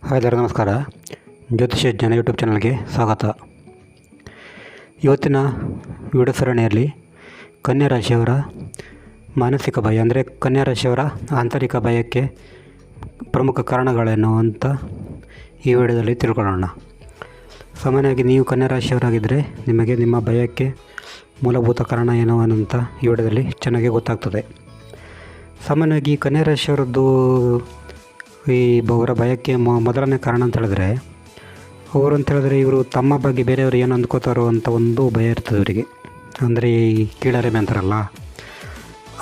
Hi ಎಲ್ಲರಿಗೂ ನಮಸ್ಕಾರ. ಜ್ಯೋತಿಷ್ಯ ಜನ ಯೂಟ್ಯೂಬ್ ಚಾನಲ್ಗೆ ಸ್ವಾಗತ. ಇವತ್ತಿನ ವಿಡಿಯೋ ಸರಣಿಯಲ್ಲಿ ಕನ್ಯಾ ರಾಶಿಯವರ ಮಾನಸಿಕ ಭಯ ಅಂದರೆ ಕನ್ಯಾ ರಾಶಿಯವರ ಆಂತರಿಕ ಭಯಕ್ಕೆ ಪ್ರಮುಖ ಕಾರಣಗಳೇನು ಅಂತ ಈ ವಿಡಿಯೋದಲ್ಲಿ ತಿಳ್ಕೊಳ್ಳೋಣ. ಸಾಮಾನ್ಯವಾಗಿ ನೀವು ಕನ್ಯಾ ರಾಶಿಯವರಾಗಿದ್ದರೆ ನಿಮಗೆ ನಿಮ್ಮ ಭಯಕ್ಕೆ ಮೂಲಭೂತ ಕಾರಣ ಏನು ಅಂತ ಈ ವಿಡಿಯೋದಲ್ಲಿ ಚೆನ್ನಾಗಿ ಗೊತ್ತಾಗ್ತದೆ. ಸಾಮಾನ್ಯವಾಗಿ ಕನ್ಯಾ ರಾಶಿಯವರದ್ದು ಅವರ ಭಯಕ್ಕೆ ಮೊದಲನೇ ಕಾರಣ ಅಂತ ಹೇಳಿದ್ರೆ ಇವರು ತಮ್ಮ ಬಗ್ಗೆ ಬೇರೆಯವರು ಏನು ಅಂದ್ಕೋತಾರೋ ಅಂತ ಒಂದು ಭಯ ಇರ್ತದೆ ಇವರಿಗೆ. ಅಂದರೆ ಈ ಕೀಳರಿಮೆ ಅಂತಾರಲ್ಲ,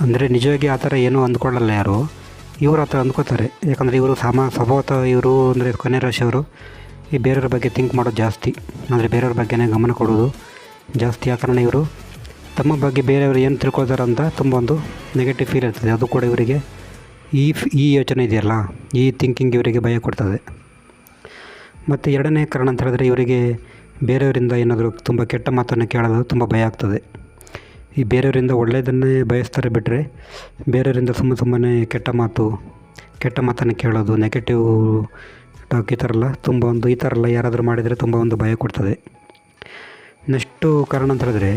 ಅಂದರೆ ನಿಜವಾಗಿ ಆ ಥರ ಏನೂ ಅಂದ್ಕೊಳ್ಳಲ್ಲ ಯಾರು, ಇವರು ಆ ಥರ ಅಂದ್ಕೋತಾರೆ. ಯಾಕಂದರೆ ಇವರು ಸ್ವಭಾವತಃ ಇವರು ಅಂದರೆ ಕನ್ಯಾ ರಾಶಿಯವರು ಈ ಬೇರೆಯವ್ರ ಬಗ್ಗೆ ಥಿಂಕ್ ಮಾಡೋದು ಜಾಸ್ತಿ, ಅಂದರೆ ಬೇರೆಯವ್ರ ಬಗ್ಗೆನೇ ಗಮನ ಕೊಡೋದು ಜಾಸ್ತಿ. ಆ ಕಾರಣ ಇವರು ತಮ್ಮ ಬಗ್ಗೆ ಬೇರೆಯವರು ಏನು ತಿಳ್ಕೊಳ್ತಾರೆ ಅಂತ ತುಂಬ ಒಂದು ನೆಗೆಟಿವ್ ಫೀಲ್ ಇರ್ತದೆ. ಅದು ಕೂಡ ಇವರಿಗೆ ಈ ಯೋಚನೆ ಇದೆಯಲ್ಲ, ಈ ಥಿಂಕಿಂಗ್ ಇವರಿಗೆ ಭಯ ಕೊಡ್ತದೆ. ಮತ್ತು ಎರಡನೇ ಕಾರಣ ಅಂತ ಹೇಳಿದ್ರೆ ಇವರಿಗೆ ಬೇರೆಯವರಿಂದ ಏನಾದರೂ ತುಂಬ ಕೆಟ್ಟ ಮಾತನ್ನು ಕೇಳೋದು ತುಂಬ ಭಯ ಆಗ್ತದೆ. ಈ ಬೇರೆಯವರಿಂದ ಒಳ್ಳೆಯದನ್ನೇ ಬಯಸ್ತಾರೆ ಬಿಟ್ಟರೆ ಬೇರೆಯವರಿಂದ ಸುಮ್ಮನೆ ಕೆಟ್ಟ ಮಾತನ್ನು ಕೇಳೋದು, ನೆಗೆಟಿವ್ ಟಾಕ್ ಈ ಥರ ಎಲ್ಲ ಯಾರಾದರೂ ಮಾಡಿದರೆ ತುಂಬ ಒಂದು ಭಯ ಕೊಡ್ತದೆ. ನೆಕ್ಸ್ಟು ಕಾರಣ ಅಂತ ಹೇಳಿದ್ರೆ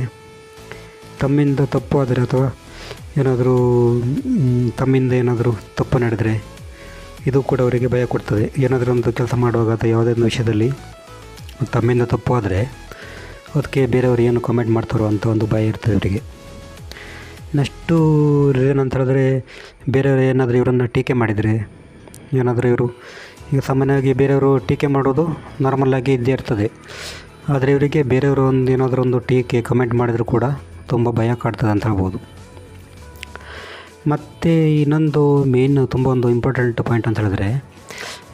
ತಮ್ಮಿಂದ ತಪ್ಪು ಆದರೆ ಅಥವಾ ತಮ್ಮಿಂದ ಏನಾದರೂ ತಪ್ಪು ನಡೆದರೆ ಇದು ಕೂಡ ಅವರಿಗೆ ಭಯ ಕೊಡ್ತದೆ. ಏನಾದರೂ ಒಂದು ಕೆಲಸ ಮಾಡುವಾಗ ಅಥವಾ ಯಾವುದೇ ಒಂದು ವಿಷಯದಲ್ಲಿ ತಮ್ಮಿಂದ ತಪ್ಪು ಆದರೆ ಅದಕ್ಕೆ ಬೇರೆಯವರು ಏನು ಕಾಮೆಂಟ್ ಮಾಡ್ತಾರೋ ಅಂತ ಒಂದು ಭಯ ಇರ್ತದೆ ಇವರಿಗೆ. ನೆಕ್ಸ್ಟು ಏನಂತ ಹೇಳಿದ್ರೆ ಬೇರೆಯವರು ಏನಾದರೂ ಇವರನ್ನು ಟೀಕೆ ಮಾಡಿದರೆ, ಇವರು ಈಗ ಸಾಮಾನ್ಯವಾಗಿ ಬೇರೆಯವರು ಟೀಕೆ ಮಾಡೋದು ನಾರ್ಮಲಾಗಿ ಇದ್ದೇ ಇರ್ತದೆ. ಆದರೆ ಇವರಿಗೆ ಬೇರೆಯವರು ಏನಾದರೂ ಒಂದು ಟೀಕೆ ಕಮೆಂಟ್ ಮಾಡಿದರೂ ಕೂಡ ತುಂಬ ಭಯ ಕಾಡ್ತದೆ ಅಂತ ಹೇಳ್ಬೋದು. ಮತ್ತು ಇನ್ನೊಂದು ತುಂಬ ಒಂದು ಇಂಪಾರ್ಟೆಂಟ್ ಪಾಯಿಂಟ್ ಅಂತ ಹೇಳಿದ್ರೆ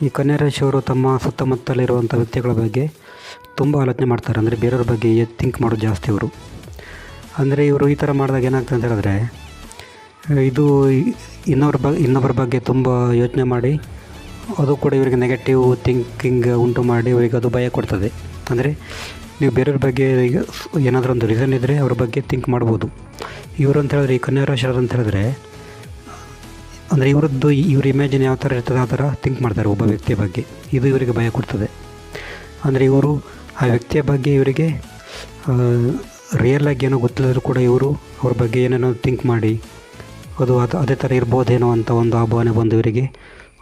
ಈ ಕನ್ಯಾ ರಾಶಿಯವರು ತಮ್ಮ ಸುತ್ತಮುತ್ತಲಿರುವಂಥ ವ್ಯಕ್ತಿಗಳ ಬಗ್ಗೆ ತುಂಬ ಆಲೋಚನೆ ಮಾಡ್ತಾರೆ. ಅಂದರೆ ಬೇರೆಯವ್ರ ಬಗ್ಗೆ ಥಿಂಕ್ ಮಾಡೋದು ಜಾಸ್ತಿ ಇವರು. ಅಂದರೆ ಇವರು ಈ ಥರ ಮಾಡಿದಾಗ ಏನಾಗ್ತದೆ ಅಂತ ಹೇಳಿದ್ರೆ ಇದು ಇನ್ನೊಬ್ಬರ ಬಗ್ಗೆ ತುಂಬ ಯೋಚನೆ ಮಾಡಿ ಅದು ಕೂಡ ಇವರಿಗೆ ನೆಗೆಟಿವ್ ಥಿಂಕಿಂಗ್ ಉಂಟು ಮಾಡಿ ಇವರಿಗೆ ಅದು ಭಯ ಕೊಡ್ತದೆ. ಅಂದರೆ ನೀವು ಬೇರೆಯವ್ರ ಬಗ್ಗೆ ಈಗ ಏನಾದರೂ ಒಂದು ರೀಸನ್ ಇದ್ದರೆ ಅವ್ರ ಬಗ್ಗೆ ಥಿಂಕ್ ಮಾಡ್ಬೋದು. ಇವರು ಅಂತ ಹೇಳಿದ್ರೆ ಈ ಕನ್ಯಾ ರಾಶಿಯವರು ಅಂತ ಹೇಳಿದ್ರೆ ಅಂದರೆ ಇವ್ರ ಇಮ್ಯಾಜಿನ್ ಯಾವ ಥರ ಇರ್ತದೆ ಆ ಥರ ಥಿಂಕ್ ಮಾಡ್ತಾರೆ ಒಬ್ಬ ವ್ಯಕ್ತಿಯ ಬಗ್ಗೆ. ಇದು ಇವರಿಗೆ ಭಯ ಕೊಡ್ತದೆ. ಅಂದರೆ ಇವರು ಆ ವ್ಯಕ್ತಿಯ ಬಗ್ಗೆ ಇವರಿಗೆ ರಿಯಲಾಗಿ ಏನೋ ಗೊತ್ತಿಲ್ಲದರೂ ಕೂಡ ಇವರು ಅವ್ರ ಬಗ್ಗೆ ಏನೇನೋ ಥಿಂಕ್ ಮಾಡಿ ಅದು ಅದೇ ಥರ ಇರ್ಬೋದೇನೋ ಅಂತ ಒಂದು ಆ ಭಾವನೆ ಬಂದು ಇವರಿಗೆ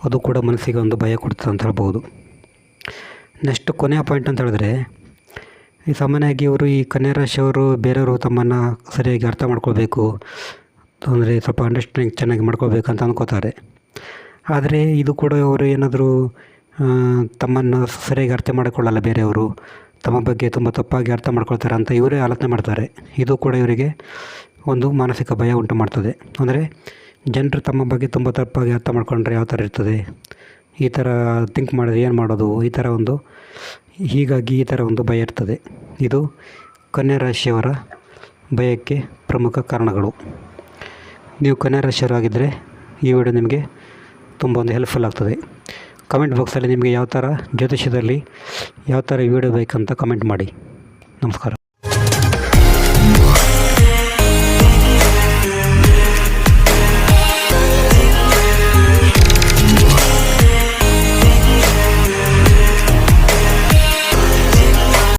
ಅದು ಕೂಡ ಮನಸ್ಸಿಗೆ ಒಂದು ಭಯ ಕೊಡ್ತದೆ ಅಂತ ಹೇಳ್ಬೋದು. ನೆಕ್ಸ್ಟ್ ಕೊನೆಯ ಪಾಯಿಂಟ್ ಅಂತ ಹೇಳಿದ್ರೆ ಈ ಸಾಮಾನ್ಯವಾಗಿ ಈ ಕನ್ಯಾ ರಾಶಿಯವರು ಬೇರೆಯವರು ತಮ್ಮನ್ನು ಸರಿಯಾಗಿ ಅರ್ಥ ಮಾಡ್ಕೊಳ್ಬೇಕು, ಅಂದರೆ ಸ್ವಲ್ಪ ಅಂಡರ್ಸ್ಟ್ಯಾಂಡಿಂಗ್ ಚೆನ್ನಾಗಿ ಮಾಡ್ಕೋಬೇಕಂತ ಅಂದ್ಕೋತಾರೆ. ಆದರೆ ಇದು ಕೂಡ ಅವರು ಏನಾದರೂ ತಮ್ಮನ್ನು ಸರಿಯಾಗಿ ಅರ್ಥ ಮಾಡಿಕೊಳ್ಳಲ್ಲ, ಬೇರೆಯವರು ತಮ್ಮ ಬಗ್ಗೆ ತುಂಬ ತಪ್ಪಾಗಿ ಅರ್ಥ ಮಾಡ್ಕೊಳ್ತಾರೆ ಅಂತ ಇವರೇ ಆಲೋಚನೆ ಮಾಡ್ತಾರೆ. ಇದು ಕೂಡ ಇವರಿಗೆ ಒಂದು ಮಾನಸಿಕ ಭಯ ಉಂಟು ಮಾಡ್ತದೆ. ಅಂದರೆ ಜನರು ತಮ್ಮ ಬಗ್ಗೆ ತುಂಬ ತಪ್ಪಾಗಿ ಅರ್ಥ ಮಾಡ್ಕೊಂಡ್ರೆ ಯಾವ ಥರ ಇರ್ತದೆ, ಈ ಥರ ಥಿಂಕ್ ಮಾಡಿದ್ರೆ ಏನು ಮಾಡೋದು, ಹೀಗಾಗಿ ಈ ಥರ ಒಂದು ಭಯ ಇರ್ತದೆ. ಇದು ಕನ್ಯಾ ರಾಶಿಯವರ ಭಯಕ್ಕೆ ಪ್ರಮುಖ ಕಾರಣಗಳು. ನೀವು ಕನ್ಯಾ ರಾಶಿಯವರಾಗಿದ್ದರೆ ಈ ವಿಡಿಯೋ ನಿಮಗೆ ತುಂಬ ಒಂದು ಹೆಲ್ಪ್ಫುಲ್ ಆಗ್ತದೆ. ಕಮೆಂಟ್ ಬಾಕ್ಸಲ್ಲಿ ನಿಮಗೆ ಯಾವ ಥರ ಜ್ಯೋತಿಷ್ಯದಲ್ಲಿ ಯಾವ ಥರ ವಿಡಿಯೋ ಬೇಕಂತ ಕಮೆಂಟ್ ಮಾಡಿ. ನಮಸ್ಕಾರ.